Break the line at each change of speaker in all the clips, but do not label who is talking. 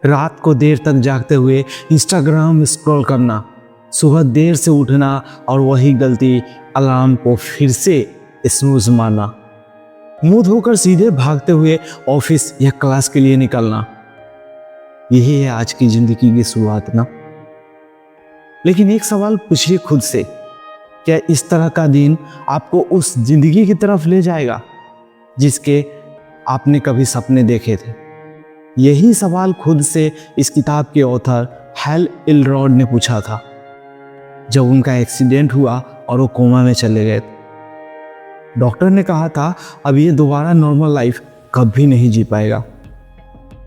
रात को देर तक जागते हुए इंस्टाग्राम स्क्रॉल करना, सुबह देर से उठना और वही गलती अलार्म को फिर से स्नूज मारना, मुंह धोकर सीधे भागते हुए ऑफिस या क्लास के लिए निकलना। यही है आज की जिंदगी की शुरुआत ना। लेकिन एक सवाल पूछिए खुद से, क्या इस तरह का दिन आपको उस जिंदगी की तरफ ले जाएगा जिसके आपने कभी सपने देखे थे? यही सवाल खुद से इस किताब के ऑथर हैल इलरॉड ने पूछा था जब उनका एक्सीडेंट हुआ और वो कोमा में चले गए। डॉक्टर ने कहा था अब ये दोबारा नॉर्मल लाइफ कभी नहीं जी पाएगा।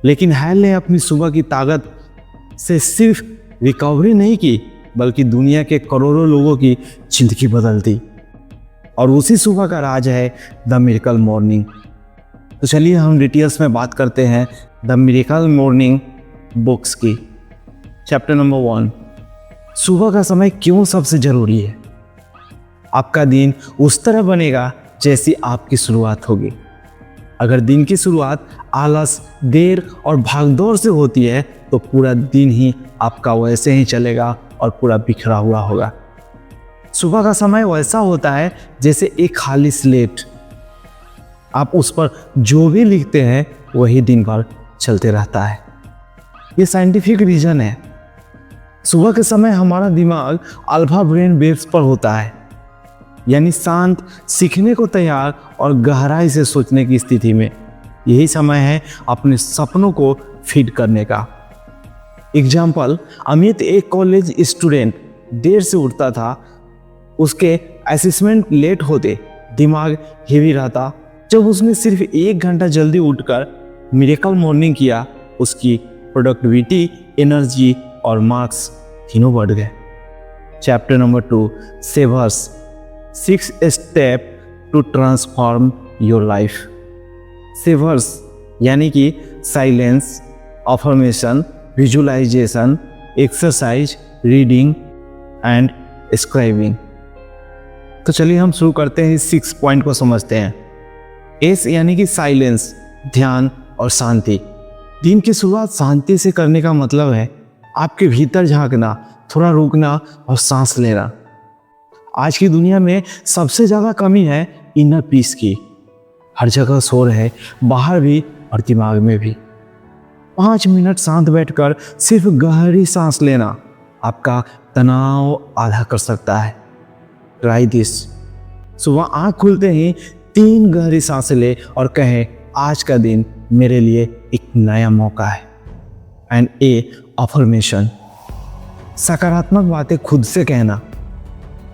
लेकिन हैल ने अपनी सुबह की ताकत से सिर्फ रिकवरी नहीं की बल्कि दुनिया के करोड़ों लोगों की जिंदगी बदल दी। और उसी सुबह का राज है द मिरेकल मॉर्निंग। तो चलिए हम डिटेल्स में बात करते हैं द मिरेकल मॉर्निंग बुक्स की। चैप्टर नंबर 1, सुबह का समय क्यों सबसे जरूरी है। आपका दिन उस तरह बनेगा जैसी आपकी शुरुआत होगी। अगर दिन की शुरुआत आलस, देर और भागदौड़ से होती है तो पूरा दिन ही आपका वैसे ही चलेगा और पूरा बिखरा हुआ होगा। सुबह का समय वैसा होता है जैसे एक खाली स्लेट, आप उस पर जो भी लिखते हैं वही दिन भर चलते रहता है। ये साइंटिफिक रीजन है। सुबह के समय हमारा दिमाग अल्फा ब्रेन वेव्स पर होता है, यानी शांत, सीखने को तैयार और गहराई से सोचने की स्थिति में। यही समय है अपने सपनों को फीड करने का। एग्जाम्पल, अमित एक कॉलेज स्टूडेंट देर से उठता था, उसके असेसमेंट लेट होते, दिमाग हेवी रहता। जब उसने सिर्फ 1 घंटा जल्दी उठकर मिरेकल मॉर्निंग किया, उसकी प्रोडक्टिविटी, एनर्जी और मार्क्स तीनों बढ़ गए। Chapter number 2, savers 6 step to transform your life. Savers यानी कि silence, affirmation, visualisation, exercise, reading and scribing. तो चलिए हम शुरू करते हैं, इस 6 पॉइंट को समझते हैं। एस यानी कि साइलेंस, ध्यान और शांति। दिन की शुरुआत शांति से करने का मतलब है आपके भीतर झांकना, थोड़ा रुकना और सांस लेना। आज की दुनिया में सबसे ज़्यादा कमी है इनर पीस की। हर जगह शोर है, बाहर भी और दिमाग में भी। 5 मिनट शांत बैठकर सिर्फ गहरी सांस लेना आपका तनाव आधा कर सकता है। Try this. सुबह आँख खुलते ही 3 गहरी सांसें ले और कहें आज का दिन मेरे लिए एक नया मौका है। एंड ए अफर्मेशन, सकारात्मक बातें खुद से कहना।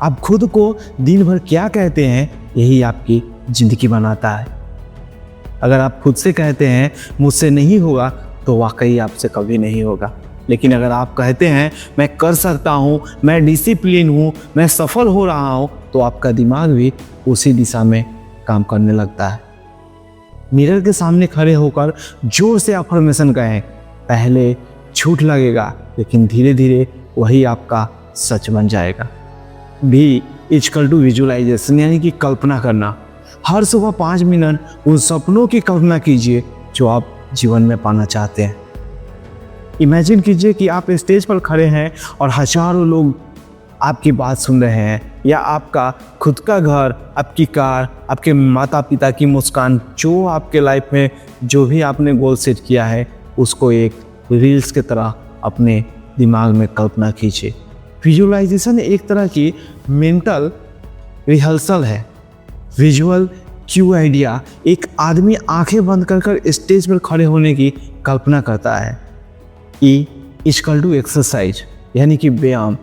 आप खुद को दिन भर क्या कहते हैं यही आपकी जिंदगी बनाता है। अगर आप खुद से कहते हैं मुझसे नहीं होगा तो वाकई आपसे कभी नहीं होगा। लेकिन अगर आप कहते हैं मैं कर सकता हूँ, मैं डिसिप्लिन हूँ, मैं सफल हो रहा हूँ, तो आपका दिमाग भी उसी दिशा में काम करने लगता है। मिरर के सामने खड़े होकर जोर से अफर्मेशन कहें। पहले झूठ लगेगा लेकिन धीरे धीरे वही आपका सच बन जाएगा। भी इक्वल टू विजुअलाइजेशन यानी कि कल्पना करना। हर सुबह 5 मिनट उन सपनों की कल्पना कीजिए जो आप जीवन में पाना चाहते हैं। इमेजिन कीजिए कि आप स्टेज पर खड़े हैं और हजारों लोग आपकी बात सुन रहे हैं, या आपका खुद का घर, आपकी कार, आपके माता पिता की मुस्कान, जो आपके लाइफ में जो भी आपने गोल सेट किया है उसको एक रील्स की तरह अपने दिमाग में कल्पना कीजिए। विजुअलाइजेशन एक तरह की मेंटल रिहर्सल है। विजुअल क्यू आइडिया, एक आदमी आंखें बंद कर स्टेज पर खड़े होने की कल्पना करता है। ई इक्वल टू एक्सरसाइज यानी कि व्यायाम।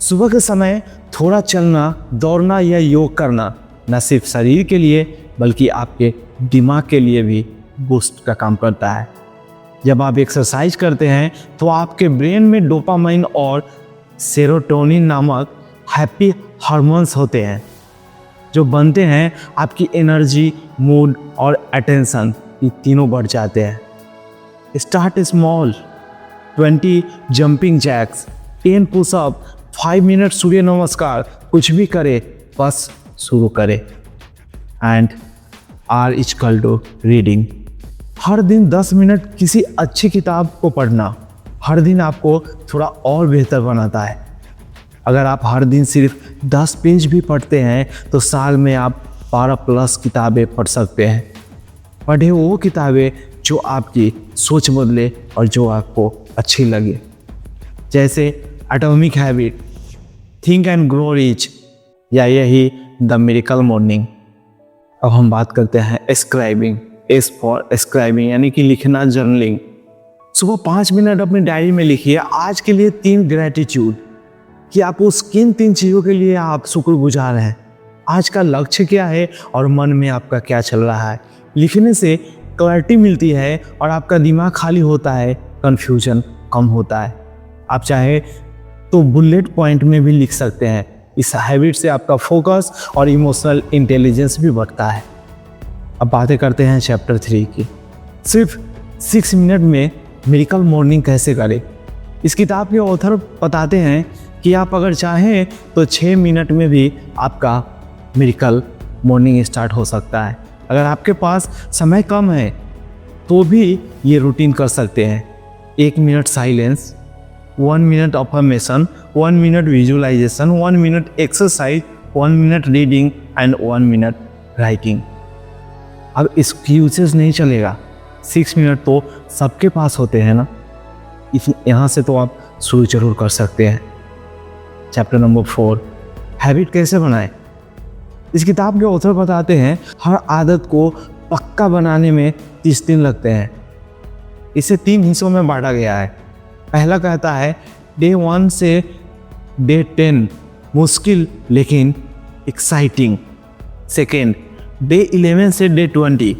सुबह के समय थोड़ा चलना, दौड़ना या योग करना न सिर्फ शरीर के लिए बल्कि आपके दिमाग के लिए भी बूस्ट का काम करता है। जब आप एक्सरसाइज करते हैं तो आपके ब्रेन में डोपामाइन और सेरोटोनिन नामक हैप्पी हार्मोन्स होते हैं जो बनते हैं। आपकी एनर्जी, मूड और अटेंशन ये तीनों बढ़ जाते हैं। Start small, 20 jumping jacks, 10 pushup, 5 minute surya namaskar, कुछ भी करे बस शुरू करें। And R equal to reading. हर दिन 10 मिनट किसी अच्छी किताब को पढ़ना हर दिन आपको थोड़ा और बेहतर बनाता है। अगर आप हर दिन सिर्फ 10 पेज भी पढ़ते हैं तो साल में आप 12+ किताबें पढ़ सकते हैं। पढ़े वो किताबें जो आपकी सोच बदले और जो आपको अच्छी लगे, जैसे atomic habit, think and grow rich या यही द मिरेकल मॉर्निंग। अब हम बात करते हैं स्क्राइबिंग। एस फॉर स्क्राइबिंग यानी कि लिखना, जर्नलिंग। सुबह 5 मिनट अपनी डायरी में लिखिए आज के लिए 3 ग्रेटिट्यूड, कि आप उस किन 3 चीज़ों के लिए आप शुक्रगुजार हैं, आज का लक्ष्य क्या है और मन में आपका क्या चल रहा है। लिखने से क्लैरिटी मिलती है और आपका दिमाग खाली होता है, कन्फ्यूजन कम होता है। आप चाहे तो बुलेट पॉइंट में भी लिख सकते हैं। इस हैबिट से आपका फोकस और इमोशनल इंटेलिजेंस भी बढ़ता है। अब बातें करते हैं चैप्टर 3 की। सिर्फ 6 मिनट में मिरेकल मॉर्निंग कैसे करें। इस किताब के ऑथर बताते हैं कि आप अगर चाहें तो 6 मिनट में भी आपका मिरेकल मॉर्निंग स्टार्ट हो सकता है। अगर आपके पास समय कम है तो भी ये रूटीन कर सकते हैं। 1 minute silence, 1 minute affirmation, 1 minute visualisation, 1 minute exercise, 1 minute reading and 1 minute writing. अब एक्सक्यूजेस नहीं चलेगा। 6 मिनट तो सबके पास होते हैं ना, यहाँ से तो आप शुरू जरूर कर सकते हैं। चैप्टर नंबर 4, हैबिट कैसे बनाएं। इस किताब के ऑथर बताते हैं हर आदत को पक्का बनाने में 30 दिन लगते हैं। इसे 3 हिस्सों में बांटा गया है। पहला कहता है डे 1 से डे 10 मुश्किल लेकिन एक्साइटिंग। सेकेंड, डे 11 से डे 20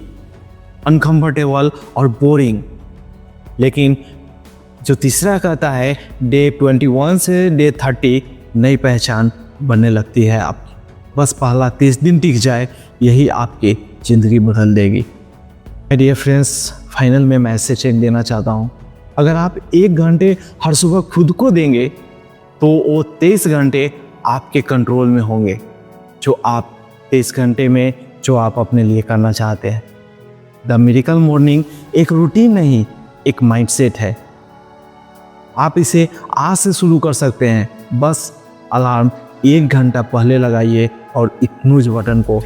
अनकंफर्टेबल और बोरिंग। लेकिन जो तीसरा कहता है डे 21 से डे 30 नई पहचान बनने लगती है आपकी। बस पहला 30 दिन टिक जाए, यही आपकी ज़िंदगी बदल देगी। माय डियर फ्रेंड्स, फाइनल में मैसेज एक देना चाहता हूँ। अगर आप 1 घंटे हर सुबह खुद को देंगे तो वो 23 घंटे आपके कंट्रोल में होंगे, जो आप 23 घंटे में जो आप अपने लिए करना चाहते हैं। द मिरेकल मॉर्निंग एक रूटीन नहीं, एक माइंडसेट है। आप इसे आज से शुरू कर सकते हैं। बस अलार्म 1 घंटा पहले लगाइए और स्नूज बटन को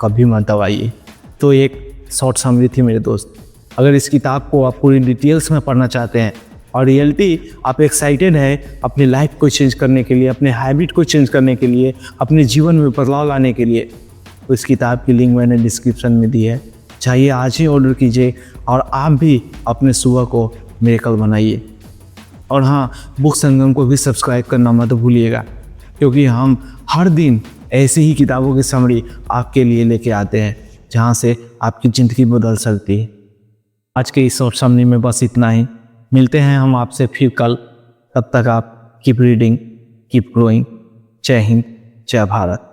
कभी मत दबाइए। तो एक शॉर्ट समरी थी मेरे दोस्त। अगर इस किताब को आप पूरी डिटेल्स में पढ़ना चाहते हैं और रियलिटी आप एक्साइटेड हैं अपनी लाइफ को चेंज करने के लिए, अपने हैबिट को चेंज करने के लिए, अपने जीवन में बदलाव लाने के लिए, तो इस किताब की लिंक मैंने डिस्क्रिप्शन में दी है। चाहिए आज ही ऑर्डर कीजिए और आप भी अपने सुबह को मिरेकल बनाइए। और हाँ, बुक संगम को भी सब्सक्राइब करना मत भूलिएगा, क्योंकि हम हर दिन ऐसी ही किताबों की समरी आपके लिए लेके आते हैं जहाँ से आपकी ज़िंदगी बदल सकती है। आज के इस शॉर्ट समरी में बस इतना ही। मिलते हैं हम आपसे फिर कल। तब तक आप कीप रीडिंग, कीप ग्रोइंग। जय हिंद, जय भारत।